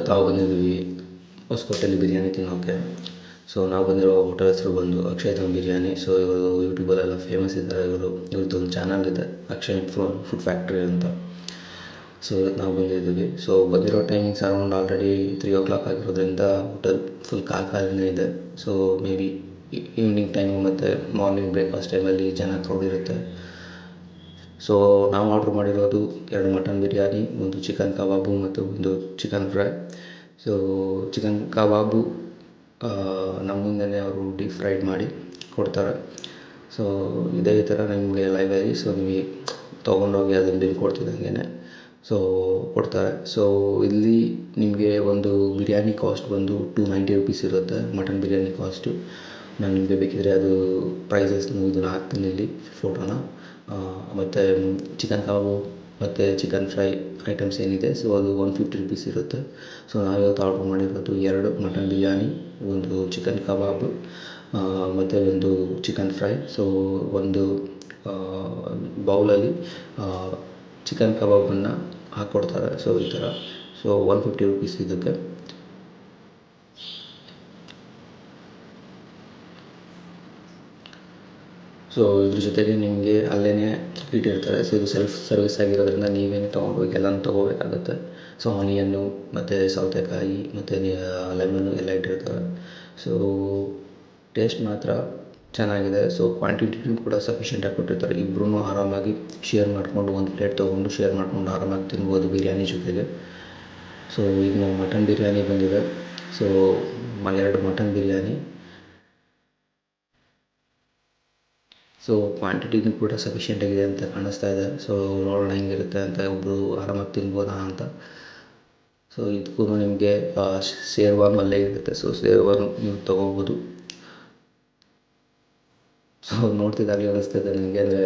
ತಾವು ಬಂದಿದ್ದೀವಿ ಹೊಸಕೋಟೆಯಲ್ಲಿ ಬಿರಿಯಾನಿ ತಿನ್ನೋಕ್ಕೆ. ಸೊ ನಾವು ಬಂದಿರೋ ಹೋಟೆಲ್ ಹೆಸರು ಬಂದು ಅಕ್ಷಯಧಾಮ್ ಬಿರಿಯಾನಿ. ಸೊ ಇವರು ಯೂಟ್ಯೂಬಲ್ಲೆಲ್ಲ ಫೇಮಸ್ ಇದ್ದಾರೆ. ಇವ್ರದ್ದೊಂದು ಚಾನಲ್ ಇದೆ, ಅಕ್ಷಯ್ ಫುಡ್ ಫ್ಯಾಕ್ಟ್ರಿ ಅಂತ. ಸೊ ನಾವು ಬಂದಿದ್ದೀವಿ. ಸೊ ಬಂದಿರೋ ಟೈಮಿಂಗ್ಸ್ ಅರೌಂಡ್ ಆಲ್ರೆಡಿ 3 o'clock ಆಗಿರೋದ್ರಿಂದ ಹೋಟೆಲ್ ಫುಲ್ ಖಾಲಿನೇ ಇದೆ. So may be evening time ಮತ್ತು ಮಾರ್ನಿಂಗ್ ಬ್ರೇಕ್ಫಾಸ್ಟ್ ಟೈಮಲ್ಲಿ ಜನ ಕ್ರೌಡ್ ಇರುತ್ತೆ. ಸೊ ನಾವು ಆರ್ಡ್ರ್ ಮಾಡಿರೋದು 2 ಮಟನ್ ಬಿರಿಯಾನಿ, 1 ಚಿಕನ್ ಕಬಾಬು ಮತ್ತು 1 ಚಿಕನ್ ಫ್ರೈ. ಸೊ ಚಿಕನ್ ಕಬಾಬು ನಮ್ಮ ಮುಂದೆಯೇ ಅವರು ಡೀಪ್ ಫ್ರೈಡ್ ಮಾಡಿ ಕೊಡ್ತಾರೆ. ಸೊ ಇದೇ ಥರ ನಿಮಗೆ ಲೈವಲ್ಲಿ ಸೊ ನಿಮಗೆ ತೊಗೊಂಡೋಗಿ ಅದನ್ನು ಬಿಲ್ ಕೊಡ್ತಿದ್ದಂಗೆ ಸೊ ಕೊಡ್ತಾರೆ. ಸೊ ಇಲ್ಲಿ ನಿಮಗೆ ಒಂದು ಬಿರಿಯಾನಿ ಕಾಸ್ಟ್ ಬಂದು 290 rupees ಇರುತ್ತೆ, ಮಟನ್ ಬಿರಿಯಾನಿ ಕಾಸ್ಟು. ನಾನು ನಿಮಗೆ ಬೇಕಿದ್ದರೆ ಅದು ಪ್ರೈಸಸ್ನು ಇದನ್ನು ಹಾಕ್ತೀನಿ ಇಲ್ಲಿ ಫೋಟೋನ. ಮತ್ತು ಚಿಕನ್ ಕಬಾಬು ಮತ್ತು ಚಿಕನ್ ಫ್ರೈ ಐಟಮ್ಸ್ ಏನಿದೆ ಸೊ ಅದು 150 rupees ಇರುತ್ತೆ. ಸೊ ನಾವಿವತ್ತು ಆರ್ಡ್ರ್ ಮಾಡಿರೋದು 2 ಮಟನ್ ಬಿರಿಯಾನಿ, 1 ಚಿಕನ್ ಕಬಾಬು ಮತ್ತು 1 ಚಿಕನ್ ಫ್ರೈ. ಸೊ ಒಂದು ಬೌಲಲ್ಲಿ ಚಿಕನ್ ಕಬಾಬನ್ನು ಹಾಕ್ಕೊಡ್ತಾರೆ. ಸೊ ಈ ಥರ. ಸೊ 150 rupees ಇದಕ್ಕೆ. ಸೊ ಇದ್ರ ಜೊತೆಗೆ ನಿಮಗೆ ಅಲ್ಲೇ ಇಟ್ಟಿರ್ತಾರೆ. ಸೊ ಇದು ಸೆಲ್ಫ್ ಸರ್ವಿಸ್ ಆಗಿರೋದ್ರಿಂದ ನೀವೇನು ತೊಗೊಂಡೋಗಿ ಎಲ್ಲನೂ ತೊಗೋಬೇಕಾಗುತ್ತೆ. ಸೊ ಆನಿಯನ್ನು ಮತ್ತು ಸೌತೆಕಾಯಿ ಮತ್ತು ಲೆಮನ್ನು ಎಲ್ಲ ಇಟ್ಟಿರ್ತಾರೆ. ಸೊ ಟೇಸ್ಟ್ ಮಾತ್ರ ಚೆನ್ನಾಗಿದೆ. ಸೊ ಕ್ವಾಂಟಿಟಿನೂ ಕೂಡ ಸಫಿಷಿಯೆಂಟಾಗಿ ಕೊಟ್ಟಿರ್ತಾರೆ. ಇಬ್ಬರೂ ಆರಾಮಾಗಿ ಶೇರ್ ಮಾಡಿಕೊಂಡು ಒಂದು ಪ್ಲೇಟ್ ತೊಗೊಂಡು ಶೇರ್ ಮಾಡಿಕೊಂಡು ಆರಾಮಾಗಿ ತಿನ್ಬೋದು ಬಿರಿಯಾನಿ ಜೊತೆಗೆ. ಸೊ ಈಗ ನಾವು ಮಟನ್ ಬಿರಿಯಾನಿ ಬಂದಿದೆ. So 2 mutton biryani. ಸೊ ಕ್ವಾಂಟಿಟಿನೂ ಕೂಡ ಸಫಿಷಿಯೆಂಟಾಗಿದೆ ಅಂತ ಕಾಣಿಸ್ತಾ ಇದೆ. ಸೊ ನೋಡೋಣ ಹೆಂಗಿರುತ್ತೆ ಅಂತ, ಒಬ್ಬರು ಆರಾಮಾಗಿ ತಿನ್ಬೋದಾ ಅಂತ. ಸೊ ಇದಕ್ಕೂ ನಿಮಗೆ ಶೇರ್ವಾನು ಅಲ್ಲೇ ಇರುತ್ತೆ. ಸೊ ಶೇರ್ವಾನು ನೀವು ತೊಗೋಬೋದು. ಸೊ ನೋಡ್ತಿದ್ದಾಗಲೇ ಅನ್ನಿಸ್ತಿದೆ ನನಗೆ, ಅಂದರೆ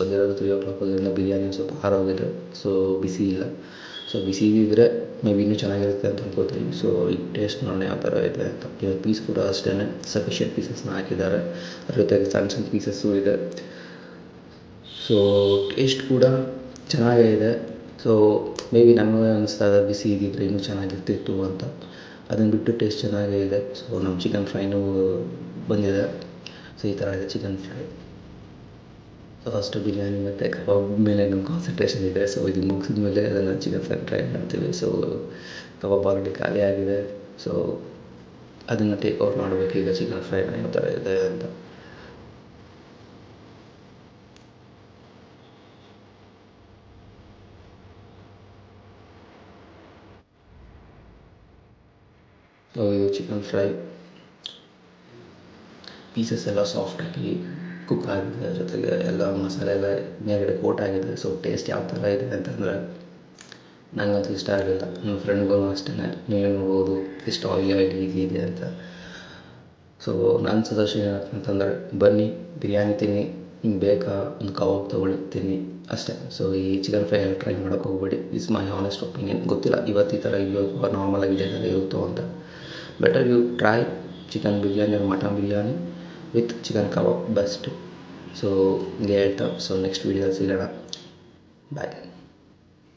ಬಂದಿರೋದು 3 o'clock ಅದರಿಂದ ಬಿರಿಯಾನಿ ಸ್ವಲ್ಪ ಆರೋಗಿದೆ. ಸೊ ಬಿಸಿ ಇಲ್ಲ. ಸೊ ಬಿಸಿ ಇದ್ದರೆ ಮೇ ಬಿ ಇನ್ನೂ ಚೆನ್ನಾಗಿರುತ್ತೆ ಅಂತ ಅನ್ಕೋತೀನಿ. ಸೊ ಈಗ ಟೇಸ್ಟ್ ನೋಡೋಣ ಯಾವ ಥರ ಇದೆ ಅಂತ. ಇವಾಗ ಪೀಸ್ ಕೂಡ ಅಷ್ಟೇ ಸಫಿಷಿಯೆಂಟ್ ಪೀಸಸ್ನ ಹಾಕಿದ್ದಾರೆ. ಅದ್ರ ಜೊತೆಗೆ ಸಣ್ಣ ಸಣ್ಣ ಪೀಸಸ್ಸು ಇದೆ. ಸೊ ಟೇಸ್ಟ್ ಕೂಡ ಚೆನ್ನಾಗೇ ಇದೆ. ಸೊ ಮೇ ಬಿ ನನಗೆ ಅನ್ನಿಸ್ತಾ ಇದೆ ಬಿಸಿ ಇದ್ದಿದ್ರೆ ಇನ್ನೂ ಚೆನ್ನಾಗಿರ್ತಿತ್ತು ಅಂತ. ಅದನ್ನು ಬಿಟ್ಟು ಟೇಸ್ಟ್ ಚೆನ್ನಾಗೇ ಇದೆ. ಸೊ ನಮ್ಮ ಚಿಕನ್ ಫ್ರೈನೂ ಬಂದಿದೆ. ಸೊ ಈ ಥರ ಇದೆ chicken fry. So first biryani ಮತ್ತು ಕಬಾಬ್ ಮೇಲೆ ನಮ್ಮ ಕಾನ್ಸಂಟ್ರೇಷನ್ ಇದೆ. ಸೊ ಇದು ಮುಗಿಸಿದ ಮೇಲೆ ಅದನ್ನು ಚಿಕನ್ ಫ್ರೈ ಟ್ರೈ ಮಾಡ್ತೀವಿ. ಸೊ ಕಬಾಬ್ ಆಲ್ರೆಡಿ ಖಾಲಿ ಆಗಿದೆ. ಸೊ ಅದನ್ನು ಟೇಕ್ ಔಟ್ ಮಾಡಬೇಕು ಈಗ ಚಿಕನ್ ಫ್ರೈನ ಯಾವ ಥರ ಇದೆ ಅಂತ. ಸೊ ಇದು ಚಿಕನ್ ಫ್ರೈ ಪೀಸಸ್ ಎಲ್ಲ ಸಾಫ್ಟಾಗಿ ಕುಕ್ ಆಗಿದೆ, ಜೊತೆಗೆ ಎಲ್ಲ ಮಸಾಲೆ ಎಲ್ಲ ಮೇಲ್ಗಡೆ ಕೋಟ್ ಆಗಿದೆ. ಸೊ ಟೇಸ್ಟ್ ಯಾವ ಥರ ಇದೆ ಅಂತಂದರೆ ನನಗಂತೂ ಇಷ್ಟ ಆಗಲಿಲ್ಲ. ನನ್ನ ಫ್ರೆಂಡ್ಗೂ ಅಷ್ಟೇ. ನೀವೇ ನೋಡ್ಬೋದು ಎಷ್ಟು ಆಯಿಲಿ ಇದೆ ಅಂತ. ಸೊ ನನ್ನ ಸಜೆಷನ್ ಏನಂತಂದರೆ ಬನ್ನಿ ಬಿರಿಯಾನಿ ತಿನ್ನಿ, ನಿಮ್ಗೆ ಬೇಕಾ ಒಂದು ಕಬಾಬ್ ತೊಗೊಳ್ಳಿ ತಿನ್ನಿ ಅಷ್ಟೇ. ಸೊ ಈ ಚಿಕನ್ ಫ್ರೈ ಟ್ರೈ ಮಾಡೋಕ್ಕೆ ಹೋಗ್ಬೇಡಿ. It's my honest opinion. ಗೊತ್ತಿಲ್ಲ ಇವತ್ತು ಈ ಥರ ಇದೆಯೋ ನಾರ್ಮಲಾಗಿ ಇದೇ ಥರ ಇರುತ್ತೋ ಅಂತ. Better you try chicken biryani or mutton biryani with chicken kebab best. So ಹಿಂಗೆ ಹೇಳ್ತಾ ಸೊ ನೆಕ್ಸ್ಟ್ ವೀಡಿಯೋದಲ್ಲಿ ಸಿಗೋಣ. ಬಾಯ್.